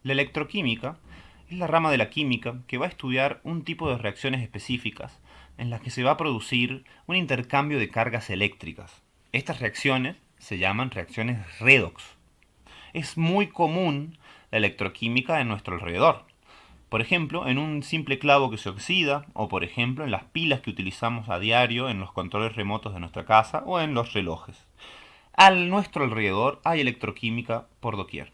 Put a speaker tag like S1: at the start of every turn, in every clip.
S1: La electroquímica es la rama de la química que va a estudiar un tipo de reacciones específicas en las que se va a producir un intercambio de cargas eléctricas. Estas reacciones se llaman reacciones redox. Es muy común la electroquímica en nuestro alrededor. Por ejemplo, en un simple clavo que se oxida, o por ejemplo en las pilas que utilizamos a diario en los controles remotos de nuestra casa o en los relojes. A nuestro alrededor hay electroquímica por doquier.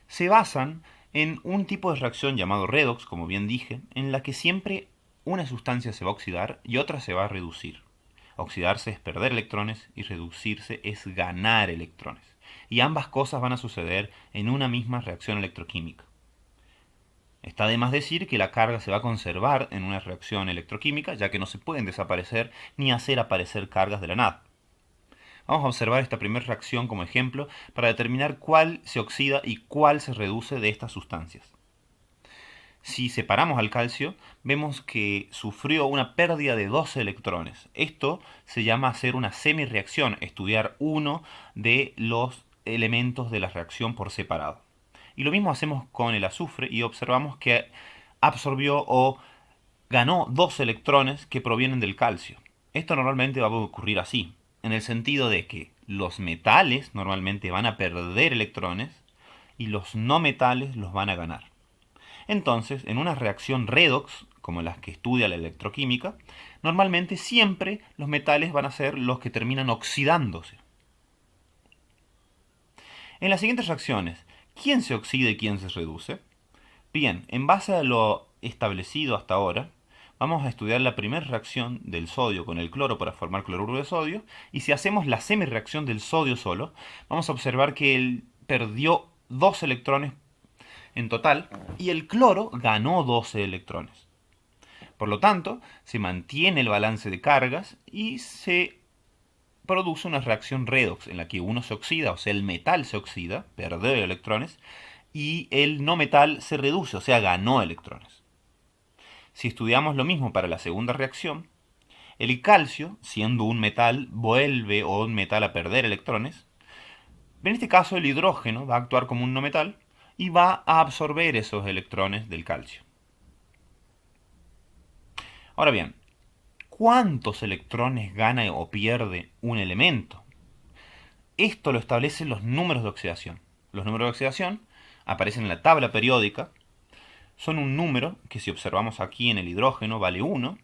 S1: Se basan en un tipo de reacción llamado redox, como bien dije, en la que siempre una sustancia se va a oxidar y otra se va a reducir. Oxidarse es perder electrones y reducirse es ganar electrones. Y ambas cosas van a suceder en una misma reacción electroquímica. Está de más decir que la carga se va a conservar en una reacción electroquímica, ya que no se pueden desaparecer ni hacer aparecer cargas de la nada. Vamos a observar esta primera reacción como ejemplo para determinar cuál se oxida y cuál se reduce de estas sustancias. Si separamos al calcio, vemos que sufrió una pérdida de 12 electrones. Esto se llama hacer una semirreacción, estudiar uno de los elementos de la reacción por separado. Y lo mismo hacemos con el azufre y observamos que absorbió o ganó 2 electrones que provienen del calcio. Esto normalmente va a ocurrir así, en el sentido de que los metales normalmente van a perder electrones y los no metales los van a ganar. Entonces, en una reacción redox, como las que estudia la electroquímica, normalmente siempre los metales van a ser los que terminan oxidándose. En las siguientes reacciones, ¿quién se oxida y quién se reduce? Bien, en base a lo establecido hasta ahora, vamos a estudiar la primera reacción del sodio con el cloro para formar cloruro de sodio, y si hacemos la semirreacción del sodio solo, vamos a observar que él perdió 2 electrones en total y el cloro ganó 12 electrones. Por lo tanto, se mantiene el balance de cargas y se produce una reacción redox en la que uno se oxida, o sea, el metal se oxida, perdió electrones, y el no metal se reduce, o sea, ganó electrones. Si estudiamos lo mismo para la segunda reacción, el calcio, siendo un metal, vuelve o un metal a perder electrones. En este caso, el hidrógeno va a actuar como un no metal y va a absorber esos electrones del calcio. Ahora bien, ¿cuántos electrones gana o pierde un elemento? Esto lo establecen los números de oxidación. Los números de oxidación aparecen en la tabla periódica. Son un número que, si observamos aquí en el hidrógeno, vale 1,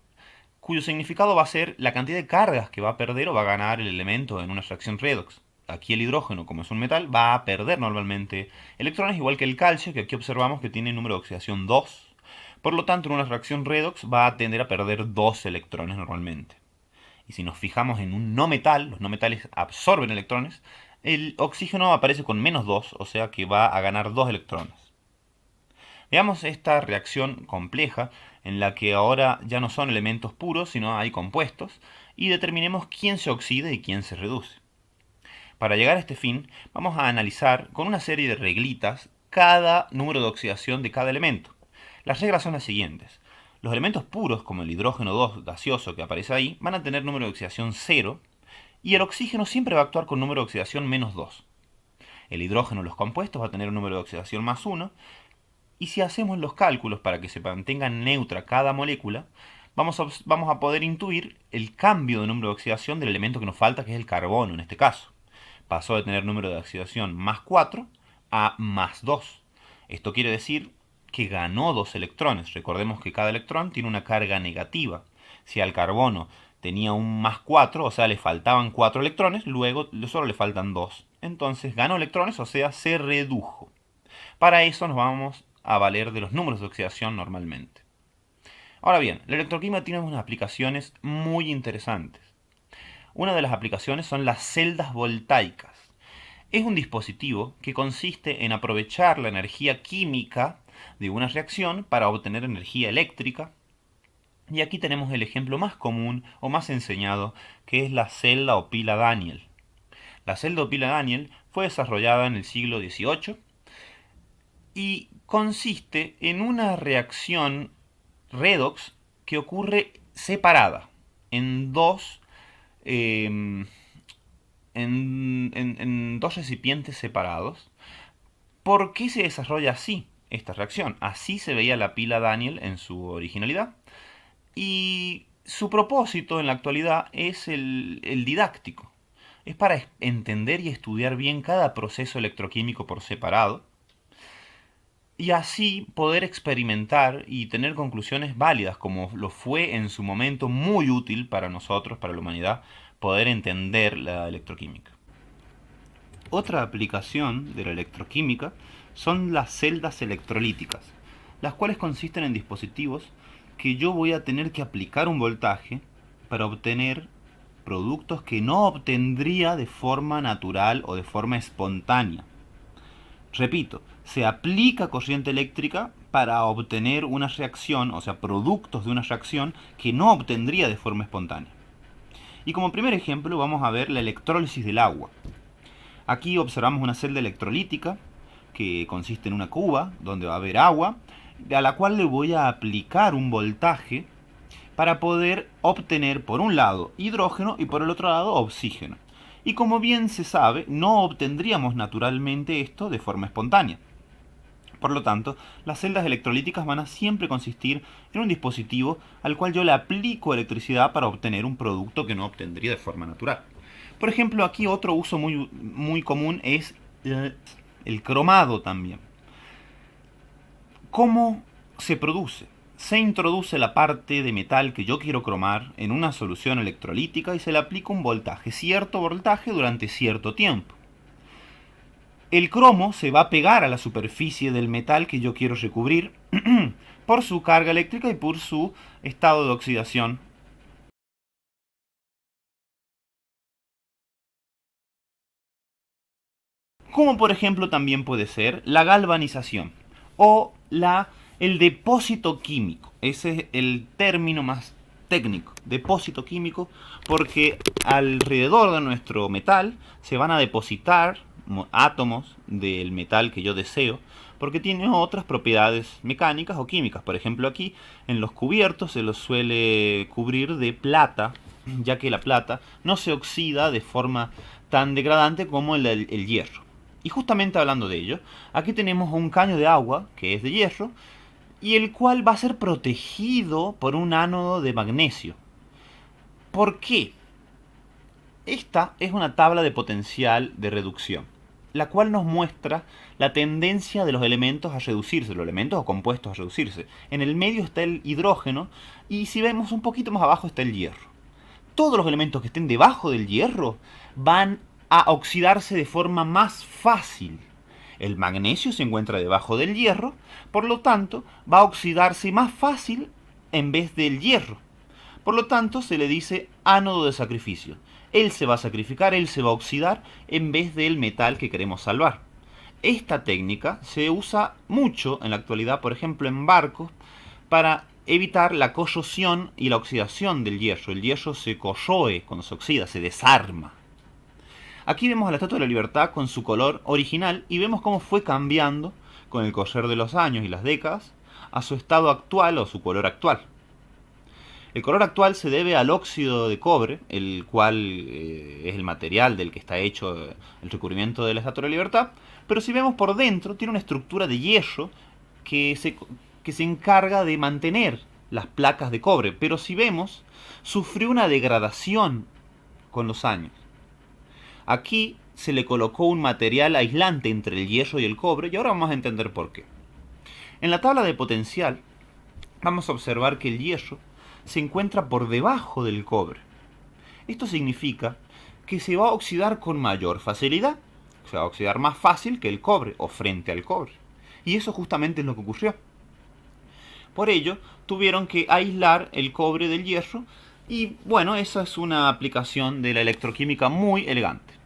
S1: cuyo significado va a ser la cantidad de cargas que va a perder o va a ganar el elemento en una reacción redox. Aquí el hidrógeno, como es un metal, va a perder normalmente electrones, igual que el calcio, que aquí observamos que tiene número de oxidación 2. Por lo tanto, en una reacción redox va a tender a perder 2 electrones normalmente. Y si nos fijamos en un no metal, los no metales absorben electrones, el oxígeno aparece con menos 2, o sea que va a ganar 2 electrones. Veamos esta reacción compleja en la que ahora ya no son elementos puros, sino hay compuestos, y determinemos quién se oxida y quién se reduce. Para llegar a este fin, vamos a analizar con una serie de reglitas cada número de oxidación de cada elemento. Las reglas son las siguientes. Los elementos puros, como el hidrógeno 2 gaseoso que aparece ahí, van a tener número de oxidación 0, y el oxígeno siempre va a actuar con número de oxidación menos 2. El hidrógeno, los compuestos, va a tener un número de oxidación más 1, y si hacemos los cálculos para que se mantenga neutra cada molécula, vamos a poder intuir el cambio de número de oxidación del elemento que nos falta, que es el carbono en este caso. Pasó de tener número de oxidación más 4 a más 2. Esto quiere decir que ganó 2 electrones. Recordemos que cada electrón tiene una carga negativa. Si al carbono tenía un más 4, o sea, le faltaban 4 electrones, luego solo le faltan 2. Entonces ganó electrones, o sea, se redujo. Para eso nos vamos a valer de los números de oxidación normalmente. Ahora bien, la electroquímica tiene unas aplicaciones muy interesantes. Una de las aplicaciones son las celdas voltaicas. Es un dispositivo que consiste en aprovechar la energía química de una reacción para obtener energía eléctrica. Y aquí tenemos el ejemplo más común o más enseñado, que es la celda o pila Daniel. La celda o pila Daniel fue desarrollada en el siglo XVIII y consiste en una reacción redox que ocurre separada en dos, en dos recipientes separados, ¿Por qué se desarrolla así esta reacción? Así se veía la pila Daniell en su originalidad. Y su propósito en la actualidad es el didáctico. Es para entender y estudiar bien cada proceso electroquímico por separado y así poder experimentar y tener conclusiones válidas, como lo fue en su momento muy útil para nosotros, para la humanidad, poder entender la electroquímica. Otra aplicación de la electroquímica son las celdas electrolíticas, las cuales consisten en dispositivos que yo voy a tener que aplicar un voltaje para obtener productos que no obtendría de forma natural o de forma espontánea. Repito, se aplica corriente eléctrica para obtener una reacción, o sea, productos de una reacción que no obtendría de forma espontánea. Y como primer ejemplo vamos a ver la electrólisis del agua. Aquí observamos una celda electrolítica que consiste en una cuba donde va a haber agua, a la cual le voy a aplicar un voltaje para poder obtener por un lado hidrógeno y por el otro lado oxígeno. Y como bien se sabe, no obtendríamos naturalmente esto de forma espontánea. Por lo tanto, las celdas electrolíticas van a siempre consistir en un dispositivo al cual yo le aplico electricidad para obtener un producto que no obtendría de forma natural. Por ejemplo, aquí otro uso muy común es el cromado también. ¿Cómo se produce? Se introduce la parte de metal que yo quiero cromar en una solución electrolítica y se le aplica un voltaje, cierto voltaje durante cierto tiempo. El cromo se va a pegar a la superficie del metal que yo quiero recubrir por su carga eléctrica y por su estado de oxidación. Como por ejemplo también puede ser la galvanización o el depósito químico. Ese es el término más técnico, depósito químico, porque alrededor de nuestro metal se van a depositar átomos del metal que yo deseo, porque tiene otras propiedades mecánicas o químicas. Por ejemplo, aquí en los cubiertos se los suele cubrir de plata, ya que la plata no se oxida de forma tan degradante como el hierro. Y justamente hablando de ello, aquí tenemos un caño de agua que es de hierro y el cual va a ser protegido por un ánodo de magnesio. ¿Por qué? Esta es una tabla de potencial de reducción, la cual nos muestra la tendencia de los elementos a reducirse, los elementos o compuestos a reducirse. En el medio está el hidrógeno y si vemos un poquito más abajo está el hierro. Todos los elementos que estén debajo del hierro van a oxidarse de forma más fácil. El magnesio se encuentra debajo del hierro, por lo tanto va a oxidarse más fácil en vez del hierro. Por lo tanto se le dice ánodo de sacrificio. Él se va a sacrificar, él se va a oxidar en vez del metal que queremos salvar. Esta técnica se usa mucho en la actualidad, por ejemplo en barcos, para evitar la corrosión y la oxidación del hierro. El hierro se corroe cuando se oxida, se desarma. Aquí vemos a la Estatua de la Libertad con su color original y vemos cómo fue cambiando con el correr de los años y las décadas a su estado actual o su color actual. El color actual se debe al óxido de cobre, el cual es el material del que está hecho el recubrimiento de la Estatua de la Libertad, pero si vemos por dentro tiene una estructura de hierro que se encarga de mantener las placas de cobre, pero si vemos sufrió una degradación con los años. Aquí se le colocó un material aislante entre el hierro y el cobre y ahora vamos a entender por qué. En la tabla de potencial vamos a observar que el hierro se encuentra por debajo del cobre. Esto significa que se va a oxidar con mayor facilidad, se va a oxidar más fácil que el cobre o frente al cobre. Y eso justamente es lo que ocurrió. Por ello, tuvieron que aislar el cobre del hierro y bueno, esa es una aplicación de la electroquímica muy elegante.